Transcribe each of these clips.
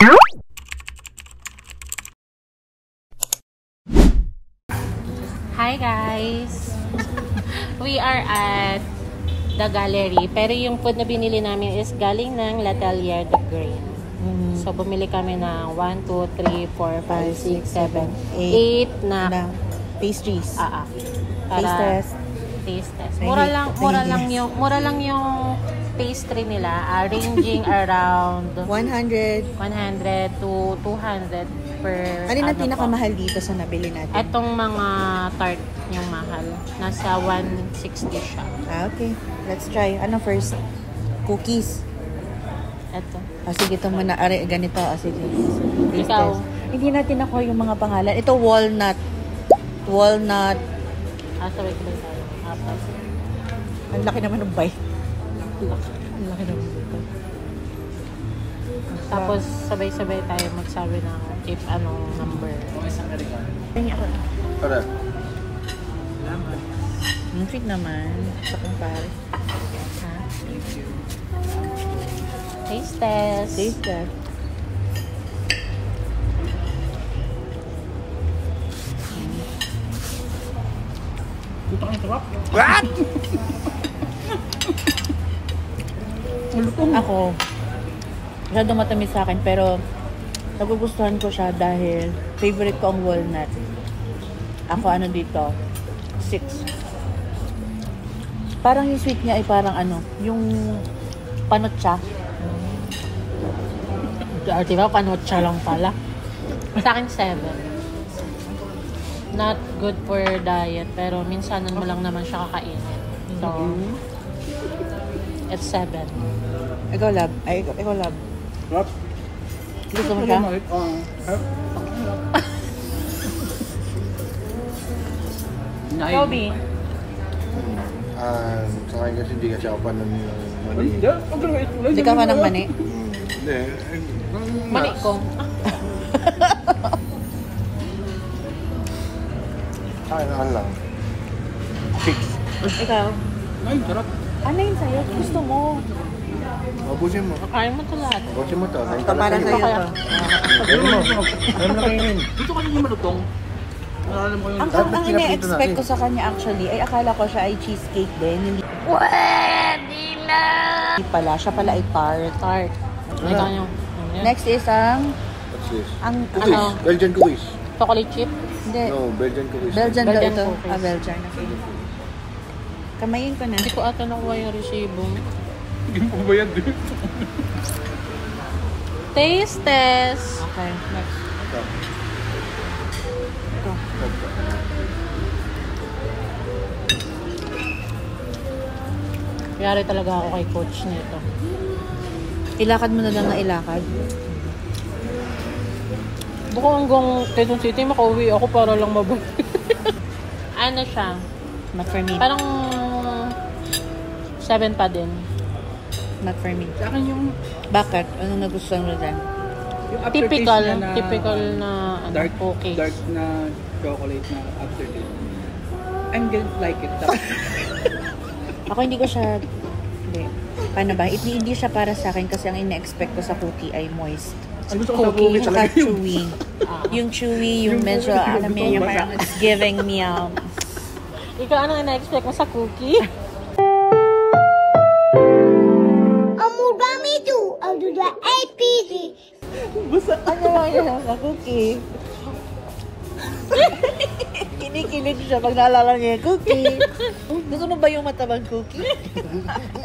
Hi guys! We are at the gallery. Pero yung food na binili namin is galing ng L'Atelier de Grain. So, bumili kami ng 1, 2, 3, 4, 5, 6, 7, 8 na pastries. Taste test. Taste test. Mura lang yung pastry nila, ranging around 100 to 200 per Ano na pinakamahal dito sa nabili natin? Etong mga tart yung mahal. Nasa 160 siya. Okay. Let's try. Ano first? Cookies. Eto. Sige, ito muna. Ganito. Sige. Ikaw. Hindi natin ako yung mga pangalan. Ito, walnut. Walnut. Sabay ko ba tayo? Ang laki naman ng bite. Ang laki naman dito. Tapos, sabay-sabay tayo magsabi ng if anong number. Para. Sweet naman. Sa kumpare. Ha? Taste test. Taste test. What? Ako, masyadong matamis sa akin, pero nagugustuhan ko siya dahil favorite ko ang walnut. Ako ano dito, 6. Parang yung sweet niya ay parang yung panotsa. Diba? Panotsa lang pala. Sa akin, 7. Not good for diet, pero minsanan mo lang naman siya kakainin. So, it's 7. Ikaw, love. Ikaw, love. What? Gusto mo siya? Kobe. Sa akin kasi hindi kasi ako pa ng mani. Hindi ka pa ng mani? Hindi. Mani ko. Ano lang. 6. Ikaw? Ay, sarap. Ano yun sa'yo? Gusto mo? Mabusin mo. Kakain mo ito lahat. Mabusin mo to. Ito para sa'yo to. Kaya mo. Alam na kainin. Dito kasi yung malutong. Alam ko yung... Ang ina-expect ko sa kanya actually, ay akala ko siya ay cheesecake din. Hindi pala. Siya pala ay tart. Tart. Ikaw yung... Next is What's this? Ano? Belgian cookies. Chocolate chip. Hindi. No, Belgian cookies. Belgian daw Belgian ito. cookies. Belgian. Okay. Kamayin ko na. Hindi ko ata nakuha yung resibo. Hindi mo bayad din. Taste test. Okay, next. Ito. Ito. Kayari talaga ako kay coach nito. Ilakad mo na lang na ilakad. Buko hanggang Quezon City, makauwi ako para lang mabalik. Ano siya? Not for me. Parang 7 pa din. Not for me. Sa akin yung... Bakit? Anong nagustuhan mo dyan? Yung aftertaste Typical. niya na Typical na dark, cookies. dark na chocolate na aftertaste. I'm gonna like it. Ako hindi ko siya... Hindi. Paano ba? Hindi siya para sa akin kasi ang ina-expect ko sa cookie ay moist. Ang gusto ko sa Cookie, cookie Saka talaga yung... chewy. Yung chewy, yung medyo, alam mo yung parang it's giving me Ikaw, anong ina-expect mo sa cookie? I'll do the APD. ano lang yun sa cookie? Kinikilig siya pag naalala niya yung cookie. Gusto mo ba yung matabang cookie?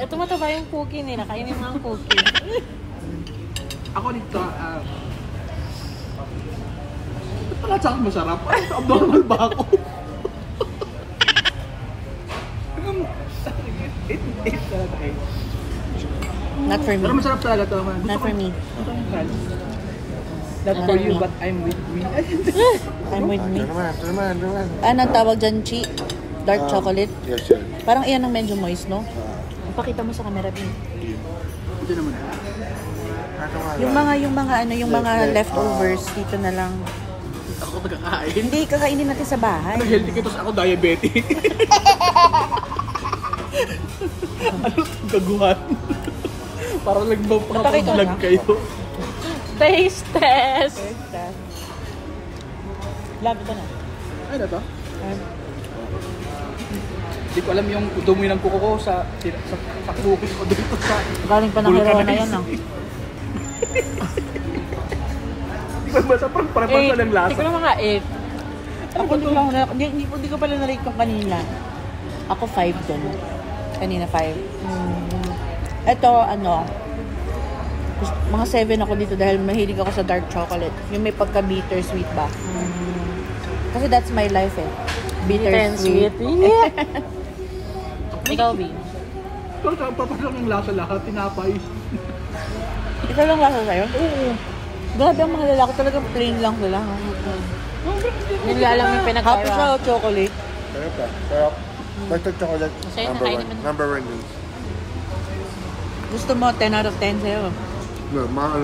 Ito mataba yung cookie nila. Kainin mo ang cookie. Ako dito, ba't pala sa akin masarap? Ay, abnormal ba ako? It talaga eh. Not for me. Pero masarap talaga to. Not for me. Not for you, but I'm with me. I'm with me. Ito naman. Ano tawag dyan, Chi? Dark chocolate? Yes, sir. Parang iyan ang medyo moist, no? Pakita mo sa camera, Bin. Ito naman. Yung mga leftovers dito na lang. Ako nagkakain. Hindi, kakainin natin sa bahay. Healthy ko, tapos ako diabetic. Ano gaguhan? Parang nagpapakapalag kayo. Taste test! Love ito na. Ay, na to? Hindi ko alam yung dumi ng kuko ko sa cookies ko dito sa... Galing pa ng hero na yan, no? Hindi ko basta parang sa lang lasa. Hindi ko lang mga 8. Ako hindi ko pala na-rate yung kanina. Ako 5 dun. Kanina 5. Ito, mga 7 ako dito dahil mahilig ako sa dark chocolate. Yung may pagka-bitter sweet ba? Kasi that's my life eh. Bitter and sweet. Yeah. Ikaw, B. Pero papalang ng lasa lahat, tinapay. Ito lang lasa sa'yo? Oo. Grabe ang mga lalaki talagang plain lang sila. Hindi alam yung Happy pinagkara. siya o chocolate? Sarap ka. Sarap. Basta chocolate. Sa'yo, nakain naman. Number one din. Gusto mo 10 out of 10 sa'yo? No, mga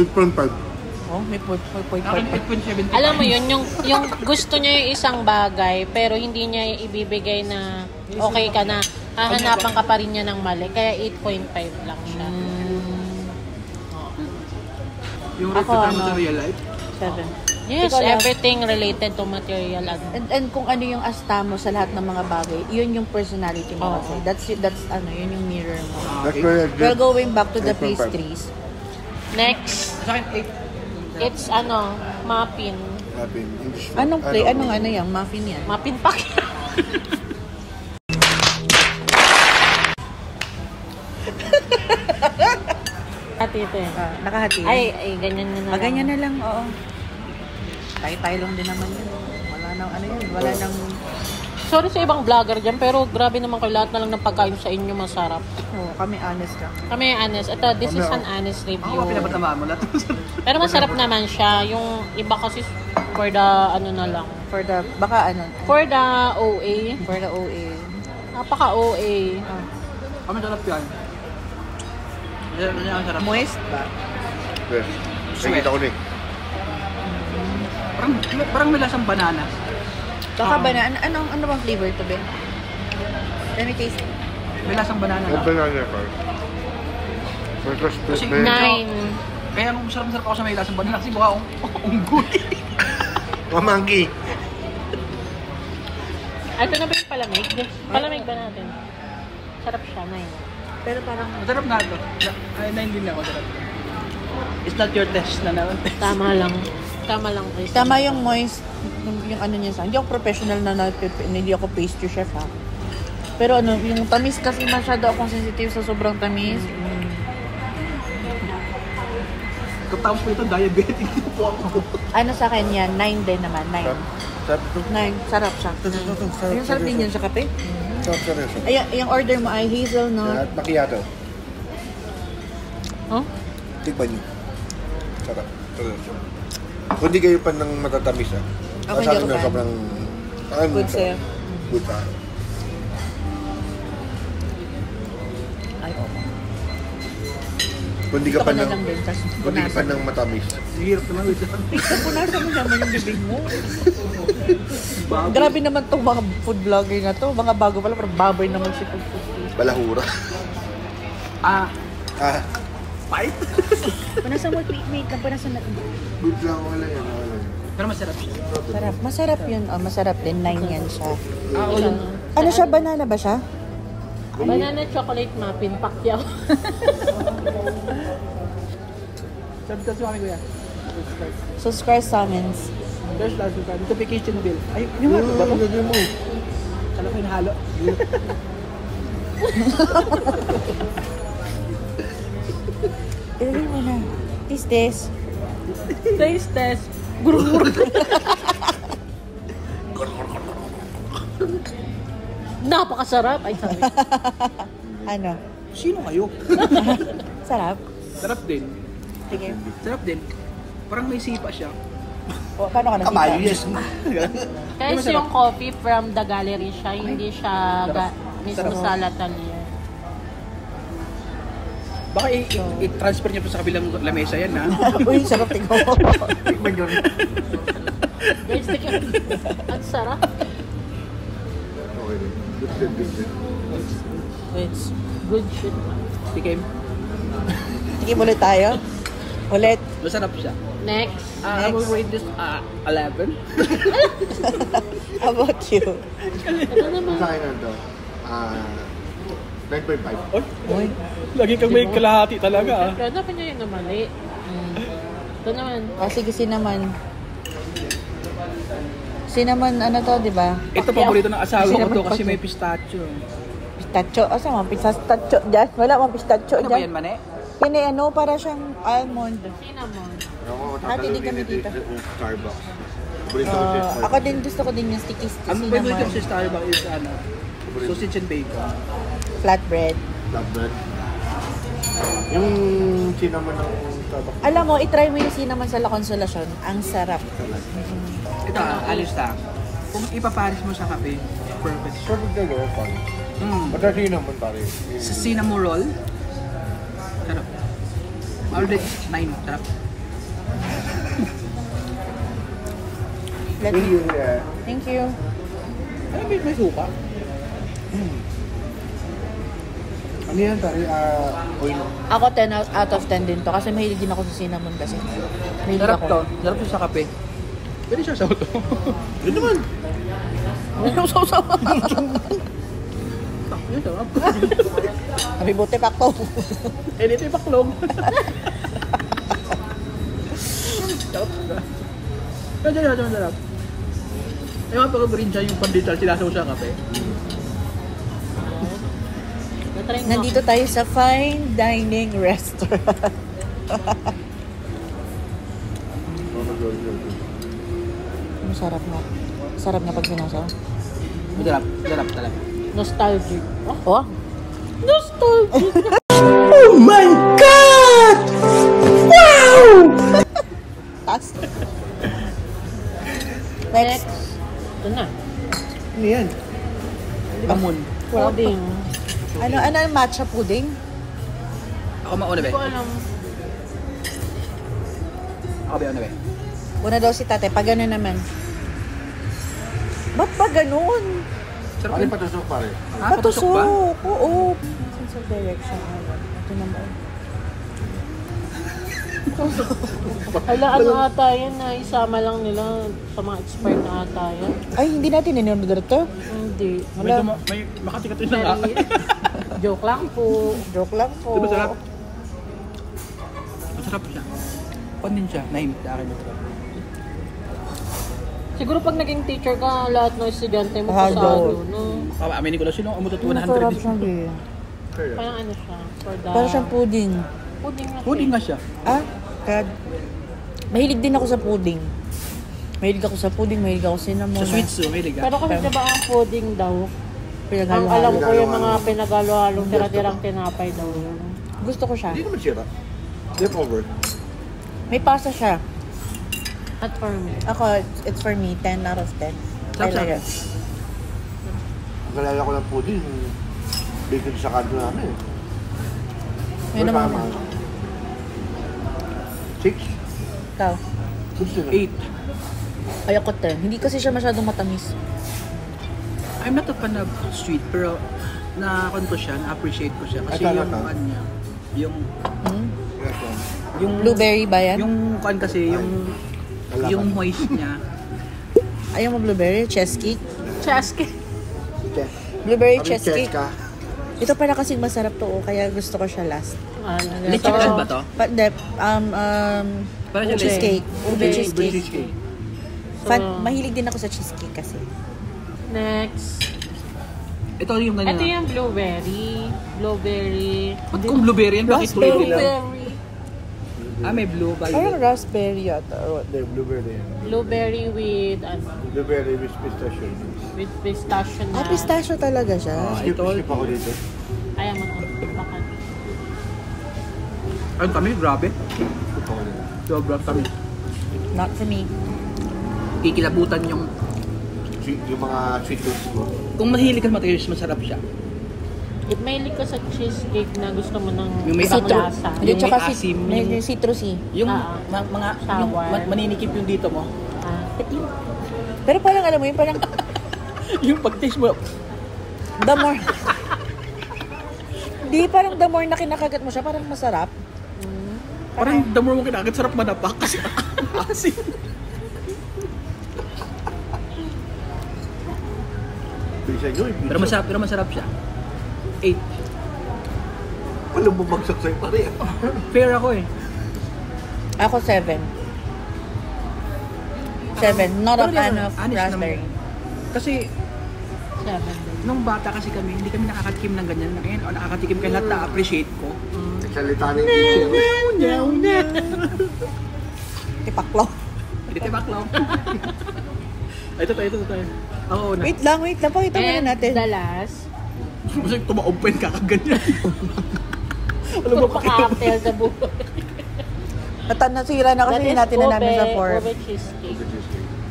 8.5. Oh, may point. Akin 8.75. Alam mo yun, yung gusto niya yung isang bagay, pero hindi niya ibibigay na okay ka na. Hahanapan ka pa rin niya ng mali. Kaya 8.5 lang siya. Yung Ako, rate mo sa real life? 7. Yes, Ikaw lang. everything related to material. And kung ano yung asta mo sa lahat ng mga bagay, yun yung personality mo kasi. That's yun yung mirror mo. That's why I Well, give going back to the 8.5. pastries. Next, Sa akin, 8. it's muffin. Happy. English. Anong yan? Muffin yan? Muffin pack. Hati ito eh. Nakahati. Ay, ganyan na lang. Ganyan na lang, oo. Tayo lang din naman yun. Wala nang... Sorry sa ibang vlogger dyan, pero grabe naman kayo, lahat na lang ng pagkain sa inyo masarap. kami honest lang. Kami honest. Ito, this is an honest review. Ako pinapatamaan mo lahat. Pero masarap naman siya. Yung iba kasi for the na lang. For the For the OA. OA. Napaka-OA. Kami sarap yan. Yan ang sarap. Moist ba? Yes. Nakikita ko na eh. Parang may lasang banana. Baka ba na, ano bang flavor to, Ben? Let me taste it. May lasang banana May na. banana pa. May Kasi 9. 9. Kaya nung sarap ako sa may lasang banana kasi mukha akong unggoy. Mamangki. Ito na ba yung palamig? Palamig ba natin? Sarap siya, 9. Pero parang... Masarap na ito. Ay, 9 din ako. Masarap. It's not your test na naman. Tama lang. Tama lang, Chris. Tama yung moist, yung ano niya sa. Hindi ako professional hindi ako pastry chef ha. Pero yung tamis kasi masyado akong sensitive sa sobrang tamis. Katapos po ito, diabetic po ako. Ano sa akin yan? 9 din naman. 9. Sarap ito. 9. Sarap siya. Yung sarap din yan sa kape. Sarap seryoso. Ay, yung order mo ay hazelnut. At macchiato. Huh? Tikman niyo. Sarap. Seryoso. Kung di kayo pa ng matatamis ha. Ako hindi ako fan. Sobrang... Good sa'yo. Good pa. Ay, oo. Kung di ka Gusto pa ko na ng... lang din. Tas Kung di ka pa ng matamis. Hirap naman with that. punasan mo naman yung bibig mo. Grabe naman tong mga food vlogger na to. Mga bago pala, pero baboy naman si food. Balahura. Ah, Fight? Punasan mo, wait lang, punasan natin. Good lang. Wala yan. Wala yan. pero masarap siya. Sarap. Masarap yun. Oh, masarap din. 9 yan siya. Ilan? Ano siya? Banana ba siya? Banana chocolate muffin Pacquiao. Sabi kasi kami kuya. Subscribe sa amin. There's last week. Notification bill. Ay, yung halo ba ito? Lagyan mo. Kala ko yung halo. Ilagay mo na. Taste this. Taste test. Gurur. Napakasarap. Ay, sabi. Ano? Sino kayo? Sarap. Sarap din. Sige. Sarap din. Parang may sipa siya. O, paano ka nasita? Kamayo, yes. Kasi yung coffee from the gallery siya, hindi siya mismo sa Latalier. Baka i-transfer niyo po sa kabilang lamesa yan, ha? Uy, sarap tingnan mo. Tikman yun. Guys, tignan. Ang sarap. Okay din. Good din. Good din. Wait. Good shit. Tikim. Tikim ulit tayo. Ulit. Masarap siya. Next. I will rate this 11. How about you? Ito naman. Sa akin na ito, 9.5. Uy, Lagi kang may kalahati talaga Pero dapat niya yung namali. Ito naman. sige, cinnamon. Cinnamon, ano to, di ba? Ito paborito ng asawa ko Cinnamon to kasi coffee. may pistachio. Pistachio. Asa mga pistachio dyan? Wala mga pistachio Ano ba dyan. yan, Mane? Yan eh, ano, para siyang almond. Cinnamon. Ako, Hati din kami dito. Starbucks. Paborito ko siya Starbucks. Ako din, gusto ko din yung sticky Ang favorite ko cinnamon. sa Starbucks is sausage and bacon. Flatbread. Flatbread. Yung cinnamon ng Starbucks. Alam mo, itry mo yung cinnamon sa La Consolacion. Ang sarap. Ito, alis lang. Kung ipaparis mo sa kape, perfect. Perfect na gawin pa. Basta cinnamon pare. Sa cinnamon roll, sarap. Already 9, sarap. Let me... Yung Thank you. Ano may suka? ano yan pare? Oil. Ako 10 out of 10 din to kasi mahilig din ako sa cinnamon kasi. Mahilig Sarap ako. to. Sarap siya sa kape. Pwede siya sa auto. Yun naman. Ano sausaw? Yun, sarap. Kami buti pa ko. Eh, dito yung paklog. Sarap. Sarap. Eh, mapag-green siya yung pandesal sinasaw siya kape. Natry mo. Nandito tayo sa fine dining restaurant. Masarap nga. Sarap nga pag sinasaw. Sarap. Sarap talaga. Nostalgic. Oh? Nostalgic! Taas. Next. Ito na. Ano yan? Amon. Pudding. Ano ang matcha pudding? Ako mauna ba? Hindi ko alam. Ako ba ba? Una daw si tate, pag gano'n naman. Ba't ba ganun? Sarap Pare yun. patusok pare. Ah, patusok ba? Oo. Sense of direction. Ito naman. Hala, ano ata yan na isama lang nila sa mga expert na ata yan. Ay, hindi natin in-order to. Hindi. Medyo may makatikatin na nga. Very... Joke lang po. Joke lang po. Diba sarap? Masarap siya. Pan din siya. Nahimik na akin ito. Siguro pag naging teacher ka, lahat ng estudyante mo Hado. pasado, no? Aminin ko lang sino ang umutot Masarap 100. siyang beer. Parang ano siya? For the... Parang siyang pudding. Pudding na Puding nga siya. Ah, kaya... Mahilig din ako sa pudding. Mahilig ako sa pudding, mahilig ako sa cinnamon. Sa sweets, may liga. Pero kasi diba ang pudding daw, ang Pinaghalo-halo. alam ko yung mga pinagalo-halong tira-tirang tinapay daw yun. Gusto ko siya. Hindi naman sira. Leftover. May pasa siya. At for me. Ako, it's for me, 10 out of 10. I Sarap, like sarap. it. Ang kalala ko ng pudding, bacon sa kanto namin. Yun naman. Tama. 6? Ikaw. 6 na. 8. Ayoko 10. Hindi kasi siya masyadong matamis. I'm not a fan of sweet, pero na-con ko siya, na-appreciate ko siya. Kasi Ay, yung talaga? kan niya, yung Blueberry ba yan? yung kan kasi, Wala yung ka. moist niya. Ayaw mo blueberry? Chess cake? Cheske. Blueberry Kami chess cake. ka. Ito pala kasing masarap to, kaya gusto ko siya last. Lechikan ba to? But the, Parang siya cheesecake. Ube Ube. cheesecake. Cheesecake. Mahilig din ako sa cheesecake kasi. Next. Ito yung ganyan. Ito yung blueberry. Blueberry. Ba't kung blueberry yan? Bakit Raspberry tuloy nila? Blueberry. May blue ba Parang yun? raspberry yata. or what? Hindi, blueberry yan. Blueberry with, ano, Blueberry with pistachio. with pistachio na. Ah, pistachio talaga siya. Skip, ito. skip ako dito. Ayaw mo na. Baka. Ayun kami, grabe. Skip ako dito. Sobrang kami. Not for me. Kikilabutan yung... Yung mga sweet tooths ko. Kung mahilig ka sa matamis, masarap siya. If may ka sa cheesecake na gusto mo ng Yung may ibang Citro. lasa. Hindi, Yung tsaka may asim, may yung- citrusy. Yung Ah, mga yung sour. maninikip yung dito mo. Ah, Pero parang alam mo yun, parang Yung pag-taste mo, the more... Di, parang the more na kinakagat mo siya, parang masarap. Parang the more mo kinakit, sarap manapak kasi asin. Bisa nyo, Pero masarap siya. 8. Walang bumagsak sa'yo pare. Fair ako eh. Ako 7. 7. Not a Pero fan yun, of honest raspberry. naman. Kasi Seven. nung bata kasi kami, hindi kami nakakatikim ng ganyan. Ngayon, nakakatikim kaya lahat na-appreciate ko. Salita na yung Tipaklaw. Hindi tayo baklaw. Ito tayo. Oo na. Wait lang. Pakita muna And natin. the last, Kasi tumaopen ka kaganyan. ano ba pa-cocktail sa buhay? Nasira na kasi natin na namin sa form. Ube cheesecake.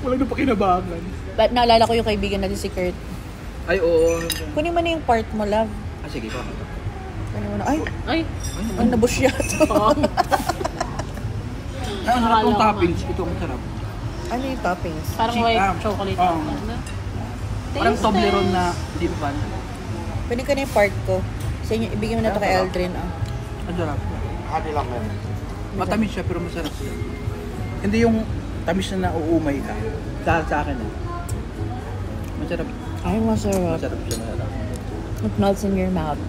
Walang na pakinabangan. But naalala ko yung kaibigan natin si Kurt. Ay, oo. Kunin mo na yung part mo, love. Ah, sige ko. Kunin mo na. Ay, Ay, ang nabush yata. Ay, ang sarap Akala ng ko toppings. Ito ang sarap. Ano yung toppings? parang Cheese, white chocolate. oo. Ano? Parang Taste Toblerone test. na deep pan. Pwede ko na yung part ko. Sa inyo, ibigay mo na to kay Eldrin. Ah. Ang sarap. Hati lang yan. Matamis siya pero masarap siya. Hindi yung tamis na nauumay ka. Dahil sa akin masarap. Ay, masarap. Masarap siya, masarap. It melts in your mouth.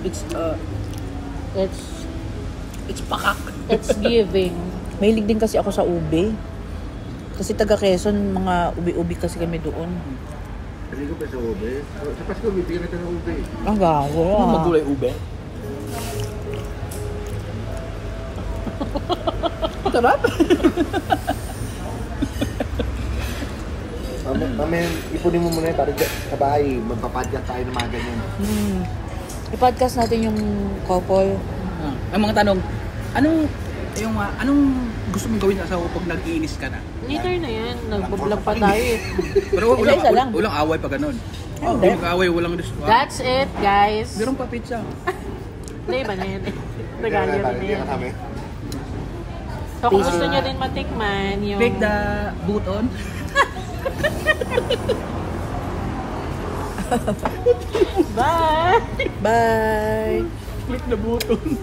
It's pakak. It's giving. Mahilig din kasi ako sa ube. Kasi taga Quezon, mga ubi-ubi kasi kami doon. Kasi ko pa sa ube. Sa Pasko, bibigyan natin ng ube. Ang gago. Ano magulay ube? Sarap. Mamaya, ipunin mo muna yun para sa bahay. Magpapadyak tayo ng mga ganyan. I-podcast natin yung couple. Ang mga tanong, anong gusto mong gawin sa pag nag-iinis ka na? Later na yan. Nagbablog pa tayo eh. Pero Isa lang. walang away pa ganun. Hindi. Walang away, walang gusto. That's it, guys. Meron pa pizza. Hindi ba na yan eh? Regalo rin na Hindi yan. ka kami. So kung gusto nyo din matikman yung... Fake the boot on. Bye! Bye! Click the button.